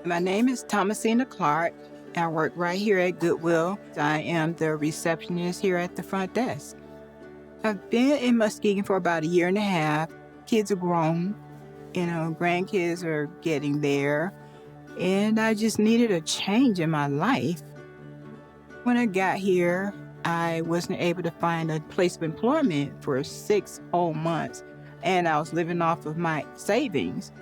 My name is Thomasina Clark. I work right here at Goodwill. I am the receptionist here at the front desk. I've been in Muskegon for about a year and a half. Kids are grown, grandkids are getting there, and I just needed a change in my life. When I got here, I wasn't able to find a place of employment for 6 whole months, and I was living off of my savings.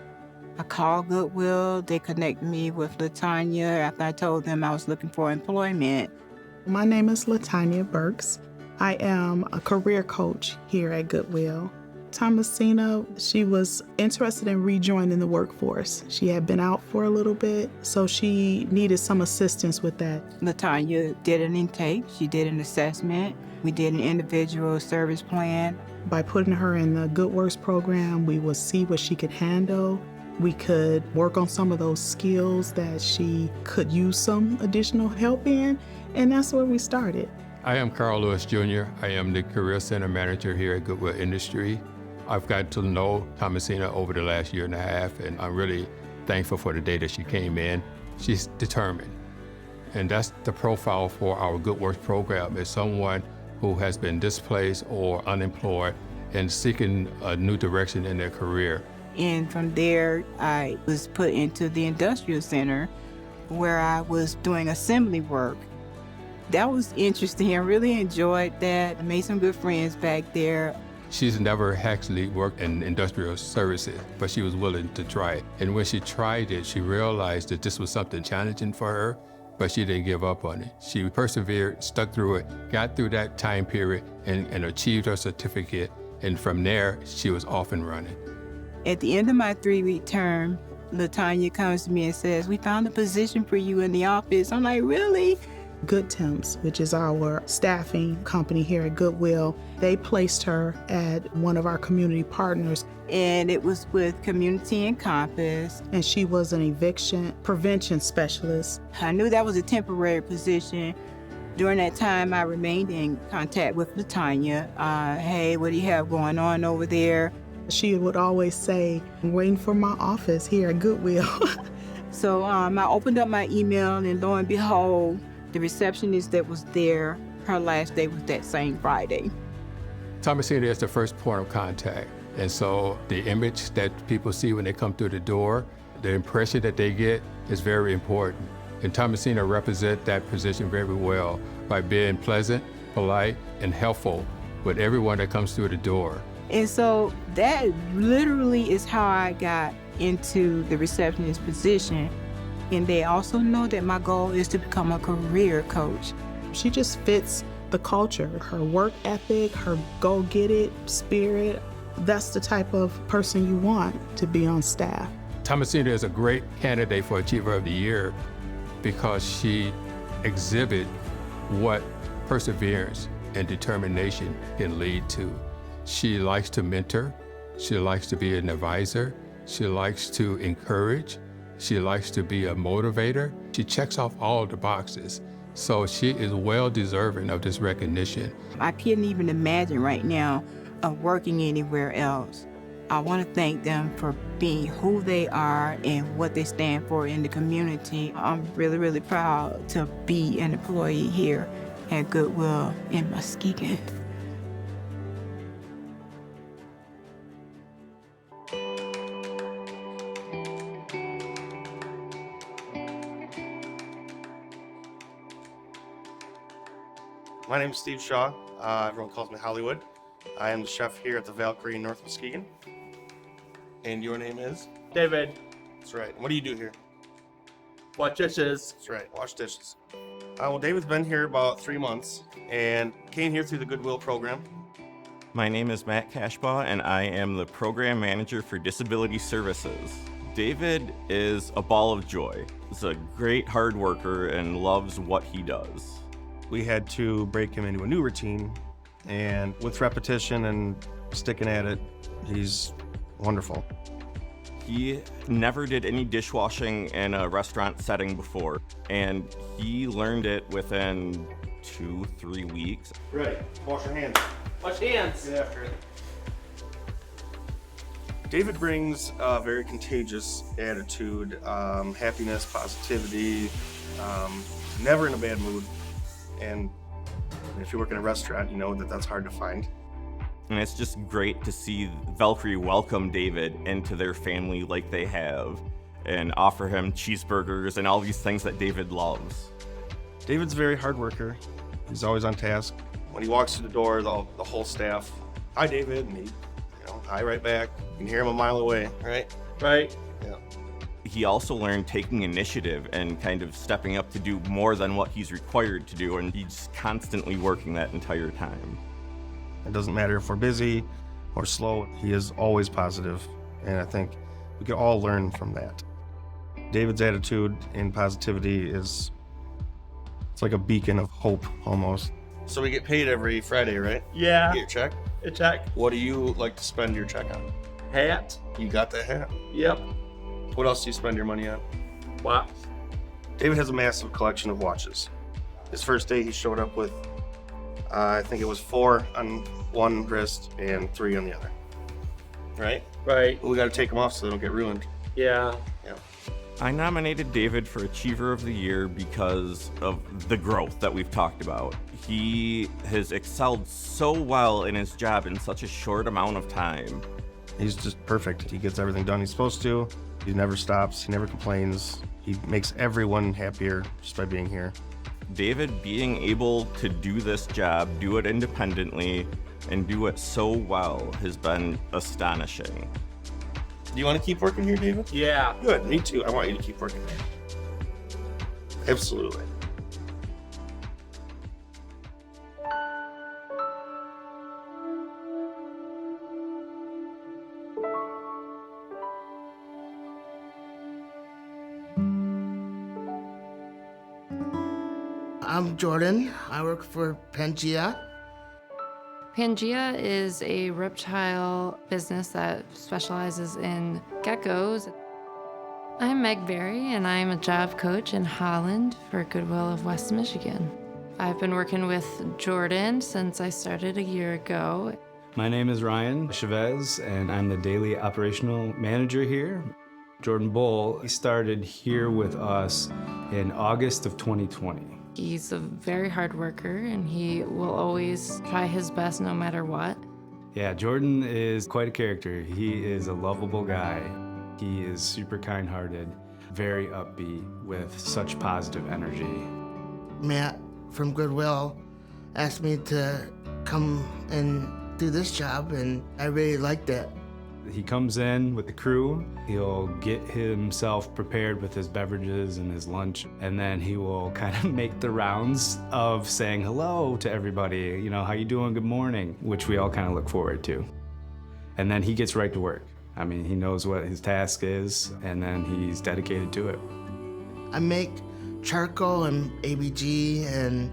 I called Goodwill. They connected me with Latanya after I told them I was looking for employment. My name is Latanya Burks. I am a career coach here at Goodwill. Thomasina, she was interested in rejoining the workforce. She had been out for a little bit, so she needed some assistance with that. Latanya did an intake. She did an assessment. We did an individual service plan. By putting her in the Good Works program, we would see what she could handle. We could work on some of those skills that she could use some additional help in, and that's where we started. I am Carl Lewis Jr. I am the Career Center Manager here at Goodwill Industry. I've gotten to know Thomasina over the last year and a half, and I'm really thankful for the day that she came in. She's determined, and that's the profile for our Good Works program, is someone who has been displaced or unemployed and seeking a new direction in their career. And from there, I was put into the industrial center where I was doing assembly work. That was interesting. I really enjoyed that. I made some good friends back there. She's never actually worked in industrial services, but she was willing to try it. And when she tried it, she realized that this was something challenging for her, but she didn't give up on it. She persevered, stuck through it, got through that time period, and achieved her certificate. And from there, she was off and running. At the end of my 3-week term, Latanya comes to me and says, "We found a position for you in the office." I'm like, "Really?" Good Temps, which is our staffing company here at Goodwill, they placed her at one of our community partners. And it was with Community Encompass. And she was an eviction prevention specialist. I knew that was a temporary position. During that time, I remained in contact with Latanya. Hey, what do you have going on over there? She would always say, "I'm waiting for my office here at Goodwill." So I opened up my email, and lo and behold, the receptionist that was there, her last day was that same Friday. Thomasina is the first point of contact. And so the image that people see when they come through the door, the impression that they get is very important. And Thomasina represents that position very well by being pleasant, polite, and helpful with everyone that comes through the door. And so that literally is how I got into the receptionist position. And they also know that my goal is to become a career coach. She just fits the culture, her work ethic, her go-get-it spirit. That's the type of person you want to be on staff. Thomasina is a great candidate for Achiever of the Year because she exhibits what perseverance and determination can lead to. She likes to mentor. She likes to be an advisor. She likes to encourage. She likes to be a motivator. She checks off all the boxes. So she is well deserving of this recognition. I can't even imagine right now of working anywhere else. I want to thank them for being who they are and what they stand for in the community. I'm really, really proud to be an employee here at Goodwill in Muskegon. My name is Steve Shaw. Everyone calls me Hollywood. I am the chef here at the Valkyrie in North Muskegon. And your name is? David, That's right. What do you do here? what dishes? That's right. Wash dishes. Well, David's been here about 3 months and came here through the Goodwill program. My name is Matt Cashbaugh, and I am the Program Manager for Disability Services. David is a ball of joy. He's a great hard worker and loves what he does. We had to break him into a new routine, and with repetition and sticking at it, he's wonderful. He never did any dishwashing in a restaurant setting before, and he learned it within 2-3 weeks. Ready. Wash your hands. Wash hands. Get after it. David brings a very contagious attitude, happiness, positivity, never in a bad mood. And if you work in a restaurant, you know that that's hard to find. And it's just great to see Valkyrie welcome David into their family like they have and offer him cheeseburgers and all these things that David loves. David's a very hard worker. He's always on task. When he walks through the door, the whole staff, "Hi, David," and he, hi right back. You can hear him a mile away, right? Right. Yeah. He also learned taking initiative and kind of stepping up to do more than what he's required to do, and he's constantly working that entire time. It doesn't matter if we're busy or slow, he is always positive, and I think we can all learn from that. David's attitude and positivity it's like a beacon of hope almost. So we get paid every Friday, right? Yeah. You get your check? A check. What do you like to spend your check on? Hat. You got that hat. Yep. What else do you spend your money on? Watch. David has a massive collection of watches. His first day he showed up with, I think it was 4 on one wrist and 3 on the other. Right? Right. We got to take them off so they don't get ruined. Yeah. Yeah. I nominated David for Achiever of the Year because of the growth that we've talked about. He has excelled so well in his job in such a short amount of time. He's just perfect. He gets everything done he's supposed to. He never stops. He never complains. He makes everyone happier just by being here. David being able to do this job, do it independently, and do it so well has been astonishing. Do you want to keep working here, David? Yeah. Good, me too. I want you to keep working there. Absolutely. I'm Jordan. I work for Pangea. Pangea is a reptile business that specializes in geckos. I'm Meg Berry, and I'm a job coach in Holland for Goodwill of West Michigan. I've been working with Jordan since I started a year ago. My name is Ryan Chavez, and I'm the daily operational manager here. Jordan Bull, he started here with us in August of 2020. He's a very hard worker, and he will always try his best no matter what. Yeah, Jordan is quite a character. He is a lovable guy. He is super kind-hearted, very upbeat, with such positive energy. Matt from Goodwill asked me to come and do this job, and I really liked it. He comes in with the crew, he'll get himself prepared with his beverages and his lunch, and then he will kind of make the rounds of saying hello to everybody, how you doing, good morning, which we all kind of look forward to. And then he gets right to work. I mean, he knows what his task is, and then he's dedicated to it. I make charcoal and ABG and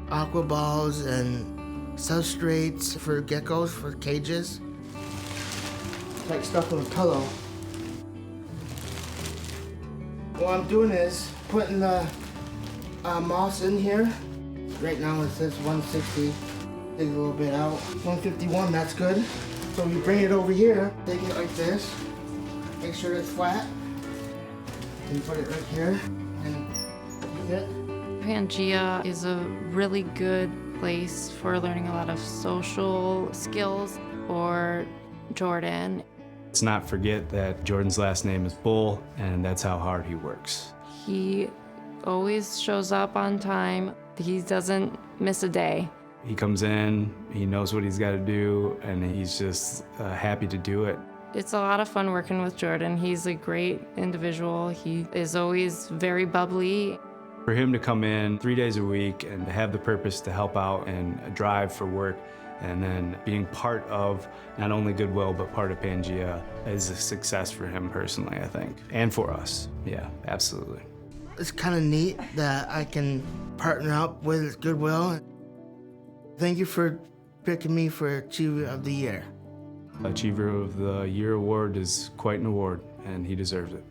aqua balls and substrates for geckos, for cages. It's like stuff on a pillow. What I'm doing is putting the moss in here. Right now it says 160. Dig a little bit out. 151, that's good. So we bring it over here, take it like this, make sure it's flat, and put it right here, and that's it. Pangea is a really good place for learning a lot of social skills for Jordan. Let's not forget that Jordan's last name is Bull, and that's how hard he works. He always shows up on time. He doesn't miss a day. He comes in, he knows what he's got to do, and he's just happy to do it. It's a lot of fun working with Jordan. He's a great individual. He is always very bubbly. For him to come in 3 days a week and to have the purpose to help out and drive for work, and then being part of not only Goodwill, but part of Pangea is a success for him personally, I think, and for us. Yeah, absolutely. It's kind of neat that I can partner up with Goodwill. Thank you for picking me for Achiever of the Year. Achiever of the Year award is quite an award, and he deserves it.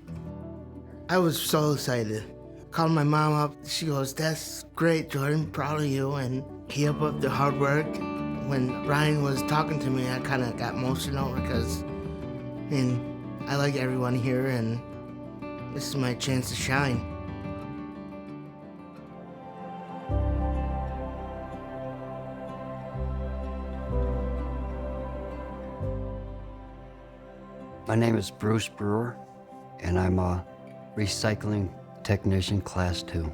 I was so excited. Called my mom up. She goes, "That's great, Jordan. Proud of you." And keep up the hard work. When Ryan was talking to me, I kind of got emotional because And I like everyone here, and this is my chance to shine. My name is Bruce Brewer, and I'm a recycling technician class 2.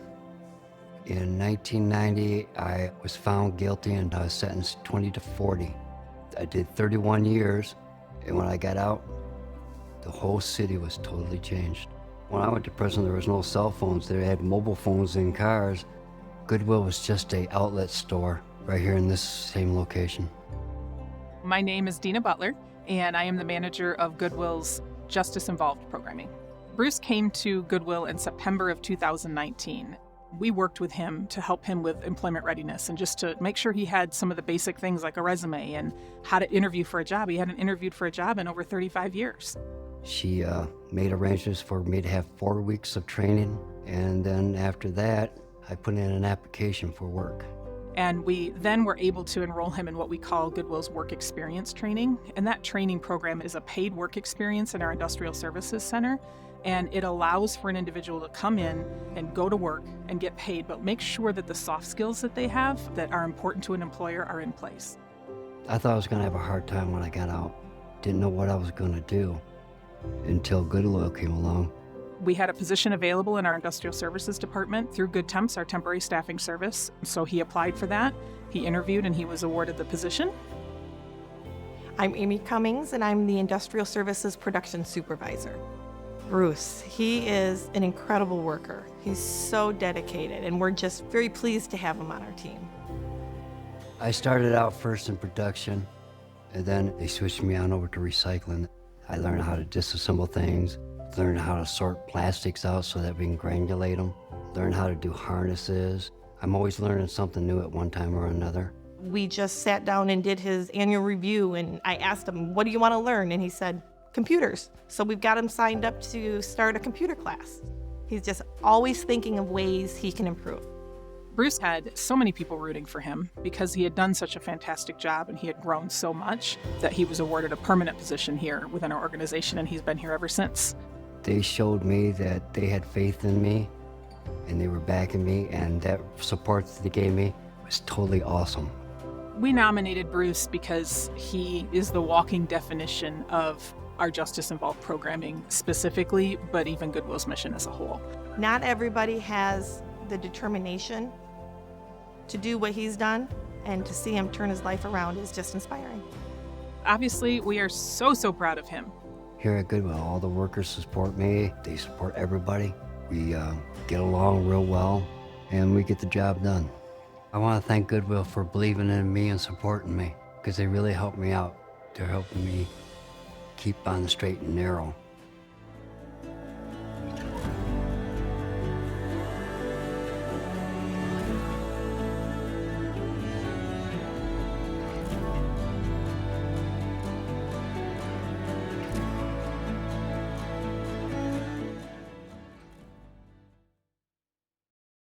In 1990, I was found guilty and I was sentenced 20 to 40. I did 31 years, and when I got out, the whole city was totally changed. When I went to prison, there was no cell phones. They had mobile phones in cars. Goodwill was just an outlet store right here in this same location. My name is Dina Butler, and I am the manager of Goodwill's Justice Involved programming. Bruce came to Goodwill in September of 2019. We worked with him to help him with employment readiness and just to make sure he had some of the basic things like a resume and how to interview for a job. He hadn't interviewed for a job in over 35 years. She made arrangements for me to have 4 weeks of training, and then after that, I put in an application for work. And we then were able to enroll him in what we call Goodwill's Work Experience Training. And that training program is a paid work experience in our Industrial Services Center. And it allows for an individual to come in and go to work and get paid, but make sure that the soft skills that they have that are important to an employer are in place. I thought I was going to have a hard time when I got out. Didn't know what I was going to do until Goodwill came along. We had a position available in our Industrial Services Department through Good Temps, our temporary staffing service. So he applied for that. He interviewed and he was awarded the position. I'm Amy Cummings, and I'm the Industrial Services Production Supervisor. Bruce, he is an incredible worker. He's so dedicated, and we're just very pleased to have him on our team. I started out first in production, and then they switched me on over to recycling. I learned how to disassemble things, learned how to sort plastics out so that we can granulate them, learned how to do harnesses. I'm always learning something new at one time or another. We just sat down and did his annual review, and I asked him, what do you want to learn? And he said, computers. So we've got him signed up to start a computer class. He's just always thinking of ways he can improve. Bruce had so many people rooting for him because he had done such a fantastic job and he had grown so much that he was awarded a permanent position here within our organization, and he's been here ever since. They showed me that they had faith in me and they were backing me, and that support that they gave me was totally awesome. We nominated Bruce because he is the walking definition of our Justice Involved programming specifically, but even Goodwill's mission as a whole. Not everybody has the determination to do what he's done, and to see him turn his life around is just inspiring. Obviously, we are so proud of him. Here at Goodwill, all the workers support me. They support everybody. We get along real well, and we get the job done. I want to thank Goodwill for believing in me and supporting me, because they really helped me out. They're helping me keep on the straight and narrow.